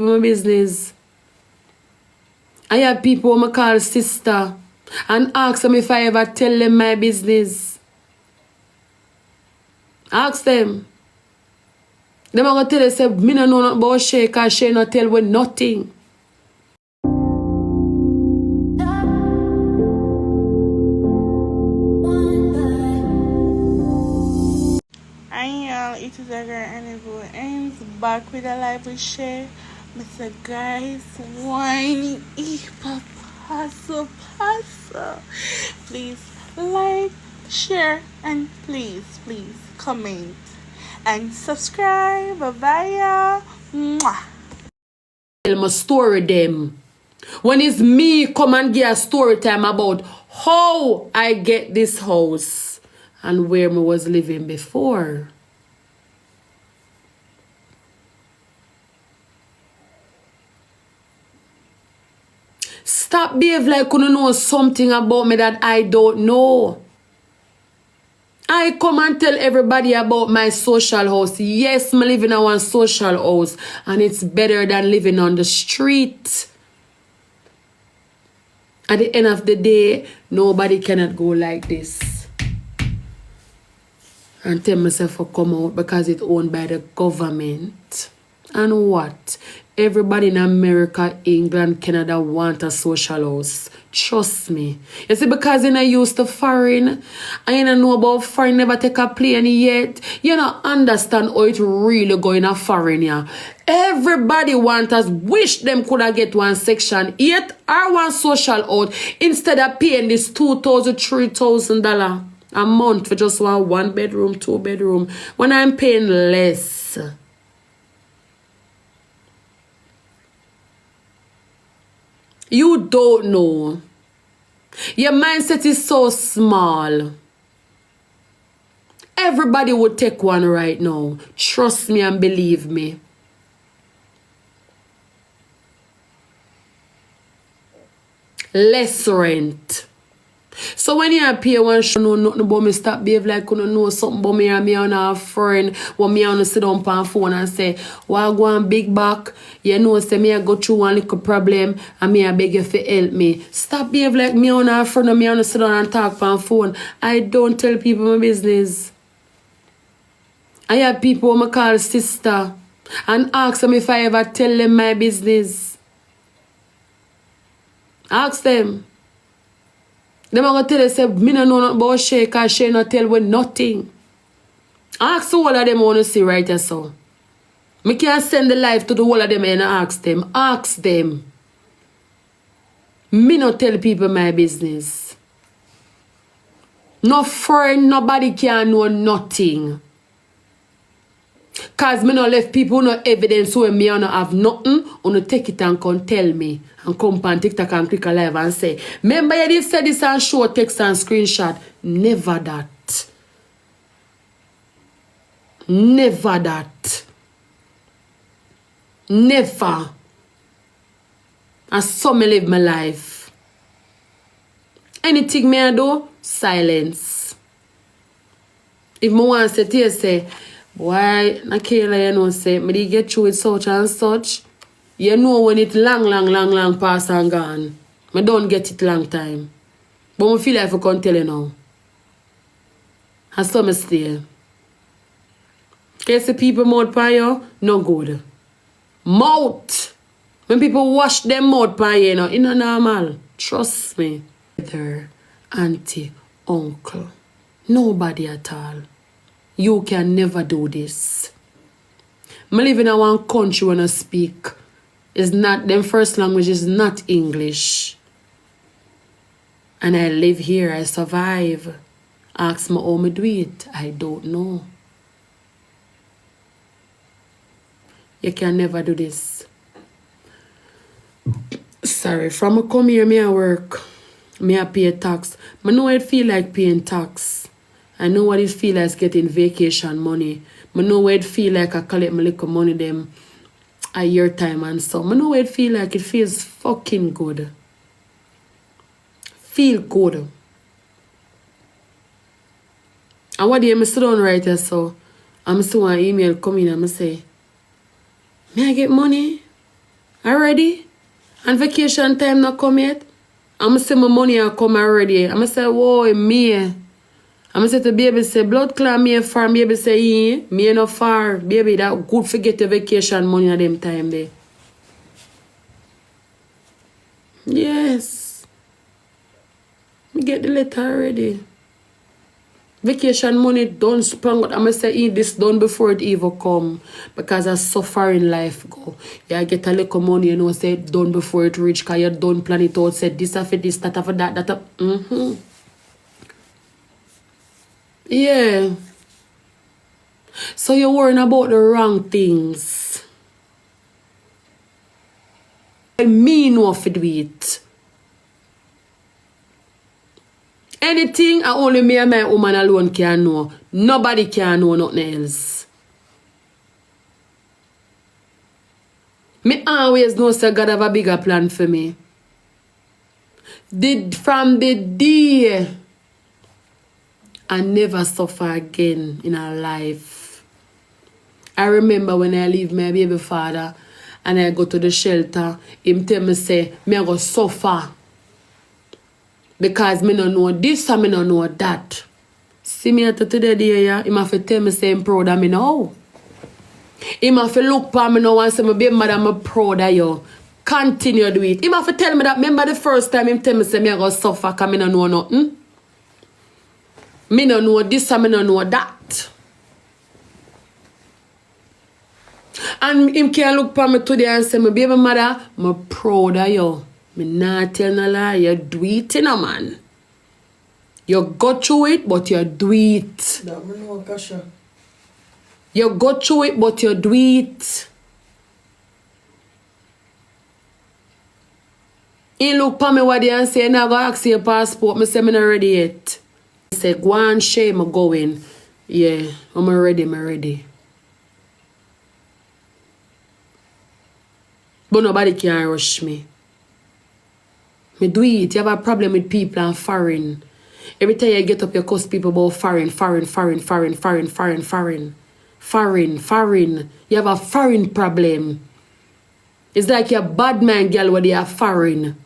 my business. I have people who I call sister and ask them if I ever tell them my business. Ask them. Them are gonna tell you, say, me no know nothing about Shay, because Shay no tell me nothing. It is a girl and it ends back with a live with Shay. Mr. Guys, whiny paso. Please like, share, and please comment and subscribe. Bye bye. Tell my story them. When it's me come and give a story time about how I get this house and where I was living before. Stop behave like you know something about me that I don't know. I come and tell everybody about my social house. Yes, I live in a one social house and it's better than living on the street. At the end of the day, nobody cannot go like this and tell myself to come out because it's owned by the government. And what? Everybody in America, England, Canada want a social house. Trust me. You see, because I used to foreign, I don't know about foreign, never take a plane yet. You don't understand how it really going a foreign, yeah. Everybody want us, wish them could have get one section 8 or one social out instead of paying this $2,000, $3,000 a month for just one bedroom, 2 bedroom, when I'm paying less. You don't know. Your mindset is so small. Everybody would take one right now. Trust me and believe me. Less rent. So when you pay one show know nothing about me, stop behave like you don't know something about me and me and a friend when me and sit down on phone and say, well, go on big back, you know, say me I go through one little problem and me I beg you to help me. Stop behave like me and a friend and me and sit down and talk on phone. I don't tell people my business. I have people who I call sister and ask them if I ever tell them my business. Ask them. Them are gonna tell you, say, me no know nothing about Shay, because Shay no tell me nothing. Ask the whole of them want to see right here, so. Me can't send the life to the whole of them and ask them. Ask them. Me no tell people my business. No friend, nobody can know nothing. Cause me no left people no evidence where me no have nothing, no take it and come tell me and come on TikTok and click a live and say, remember you did say this and show text and screenshot. Never that. Never that. Never. I saw me live my life. Anything me I do, silence. If me want to say to you, say, why, Nakela, you know, say, me did get through with such and such. You know when it long past and gone. Me don't get it long time. But I feel like I can't tell you now. I saw me stay. Can see people mouth by you? No good. Mouth. When people wash them mouth by you, know, it's not normal. Trust me. Brother, auntie, uncle. Nobody at all. You can never do this. I live in a one country when I speak. It's not, them first language is not English. And I live here, I survive. Ask me how me do it, I don't know. You can never do this. Sorry, from I come here, me I work. Me I pay tax. I know it feel like paying tax. I know what it feel like getting vacation money. I know what it feel like I collect my little money them a year time and so. I know what it feel like. It feels fucking good. Feel good. And what day I sit down right here, so I'm still an email coming and I say, may I get money? ready and vacation time not come yet. I'm say my money a come already. I'm say, whoa, me. I'm say to baby say, blood clot me far. Baby say, yeah, me no far. Baby, that good forget the vacation money at them time there. Yes. Me get the letter already. Vacation money done sprung out. I'm say this done before it even come. Because I suffer in life go. Yeah, I get a little money, you know, say it done before it reach. Because you done plan it out. Say this for this, that for that, that. Yeah. So you're worrying about the wrong things. Me know if do it. Anything I only me and my woman alone can know. Nobody can know nothing else. Me always know say God have a bigger plan for me. From the day I never suffer again in our life. I remember when I leave my baby father and I go to the shelter, him tell me say, me I go suffer. Because me no know this and me no know that. See me at today day, yeah, him have to tell me say I'm proud of me now. Him have to look for me now and say, my baby mother, I'm proud of you. Continue do it. Him have to tell me that, remember the first time him tell me say, me I go suffer because me no know nothing. Me no know this and me no know that. And him can look for me today and say, my baby mother, I'm proud of you. Me not tell no lie, you do it, you know, man. You go through it, but you do it. That me know, Kasha. You go through it, but you do it. He look for me what they and say, now go ask your passport. Me say, me not ready yet. He say, go on, Shay, me going. Yeah, I'm ready. But nobody can rush me. Me do it. You have a problem with people and foreign. Every time you get up, you cuss people about foreign. You have a foreign problem. It's like you're a bad man girl where they are foreign.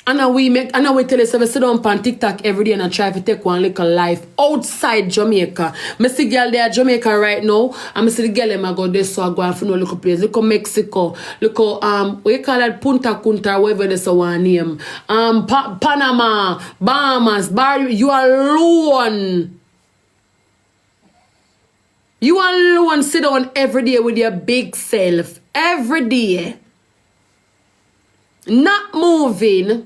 And now we tell you, so we sit down on TikTok every day and I try to take one little life outside Jamaica. I see girl there at Jamaica right now. And I see the girl them I go there, so I go and find a little place. Look at Mexico. Look at what you call that, Punta Cunta, whatever they say one name. Panama, Bahamas, you alone. You alone sit down every day with your big self. Every day. Not moving.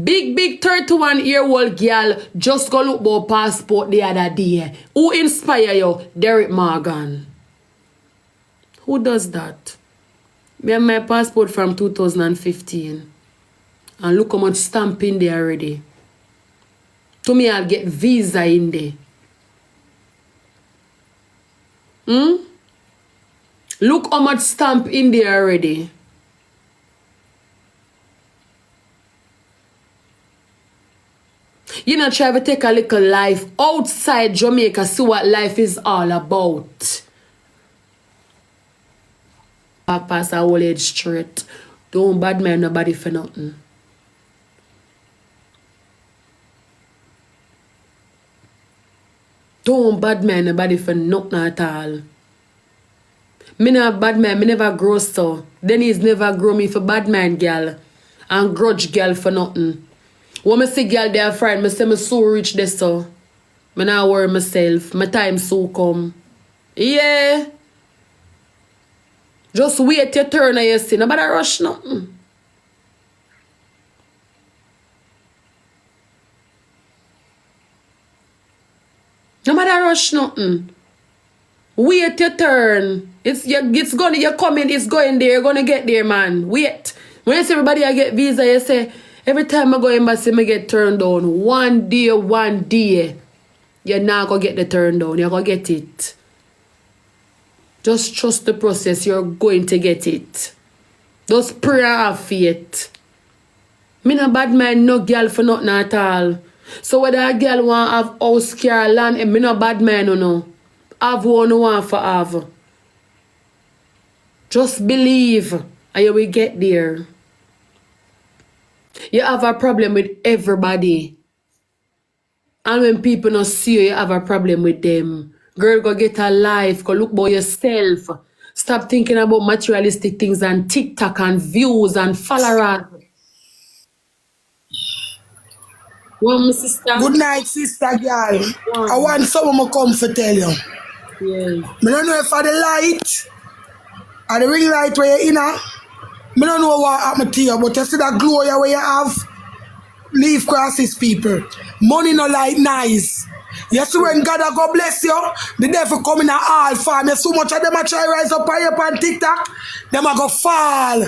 Big 31-year-old girl just go look about passport the other day. Who inspire you? Derek Morgan. Who does that? Me have my passport from 2015. And look how much stamp in there already. To me, I'll get visa in there. Look how much stamp in there already. You know, try to take a little life outside Jamaica, see what life is all about. Back past our old age straight. Don't bad man nobody for nothing. Don't bad man nobody for nothing at all. Me not bad man, me never grow so. Denise never grow me for bad man girl. And grudge girl for nothing. When I see girl there friend, I say I'm so rich there so. I not worry myself. My time so come. Yeah. Just wait your turn and you see. Nobody rush nothing. Nobody rush nothing. Wait your turn. It's gonna, you're coming, it's going there, you're gonna get there, man. Wait. When you see everybody I get visa, you say, every time I go embassy, I get turned down. One day. You're not going to get the turn down. You're going to get it. Just trust the process. You're going to get it. Just pray and have faith. Me no bad man, no girl for nothing at all. So whether a girl want to have house, car, land, me no bad man, no. Have one want for have. Just believe and you will get there. You have a problem with everybody. And when people not see you, you have a problem with them. Girl, go get a life. Go look about yourself. Stop thinking about materialistic things and TikTok and views and followers. One, my sister. Good night, sister girl. I One. want someone to come to tell you. Yes. I don't know if I the light or the ring light where you're in. I don't know what happened to you, but you see that glow where you have. Leave crosses, people. Money no like nice. You see when God a go bless you, the devil come in a all farm. You so much of them a try rise up on TikTok, them a go fall.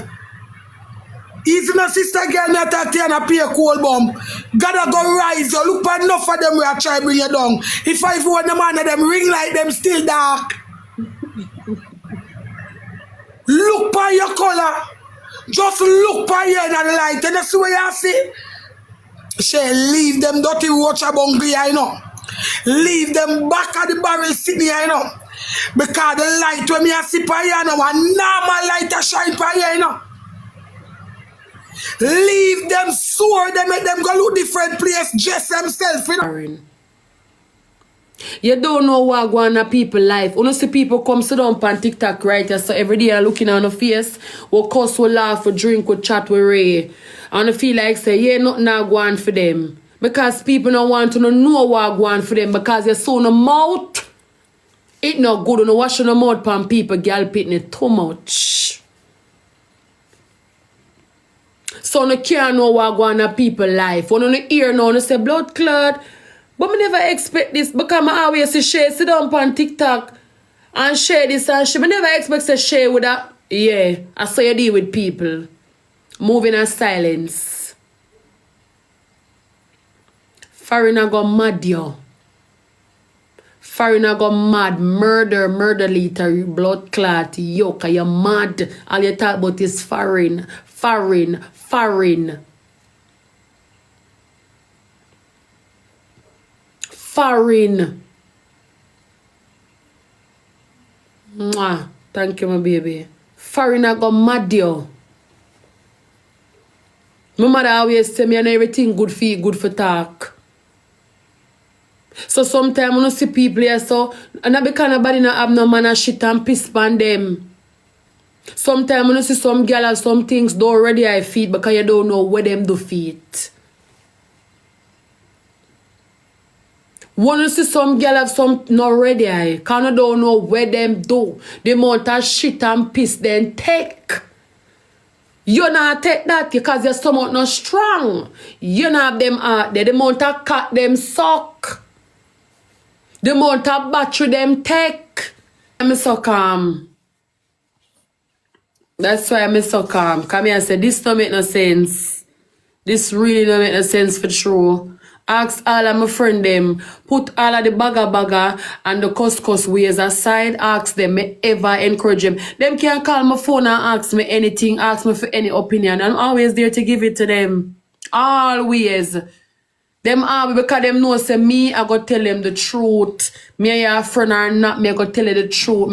Easy no sister girl, me a talk to you and a pay a cold bomb. God a go rise you. Look at enough of them we a try bring you down. If I want them under them ring like them still dark. Look by your color. Just look by your the light. And that's what you see. Shay, leave them dirty watch a bungry, I know. Leave them back at the barrel sitting, I know. Because the light when me a see by you, know, a normal light a shine by you, know. Leave them sore, they make them go look different place, dress themselves, you know. You don't know what going on in people's life. When you see people come sit down on TikTok, right? So every day looking on the face, we cuss, we laugh, we drink, we chat, we ray. And I feel like say, yeah, nothing now going for them. Because people don't want to know what going for them because you so no mouth. It not good. You know, wash your mouth on people, girl, pitting it too much. So you can't know what going on in people's life. When you hear now, you say blood clot. But I never expect this because I always see Shay sit down on TikTok and share this and shit. I never expect to share with that. Yeah, I saw you deal with people. Moving in silence. Foreigner go mad, yo. Foreigner go mad. Murder liter, blood clot, yo, you're mad. All you talk about is foreign. Foreign. Foreign. Mwah. Thank you, my baby. Foreign I go mad, yo. My mother always tell me and everything good for you, good for talk. So sometimes when I see people here, so and I be kind of body not have no man and shit and piss on them. Sometimes when I see some girl have some things don't ready I feet because you don't know where them do feet. When you see some girl have some not ready, I kind of don't know where them do. The amount of shit and piss then take. You not take that because your stomach not strong. You not have them out there. The amount of cat them suck. The amount of battery them take. I'm so calm. That's why I'm so calm. Come here and say this don't make no sense. This really don't make no sense for true. Ask all of my friend them, put all of the bagger and the cuss ways aside, ask them, me ever encourage them. Them can call my phone and ask me anything, ask me for any opinion. I'm always there to give it to them. Always. Them always, because them know say me, I go tell them the truth. Me and your friend or not, me I go tell you the truth.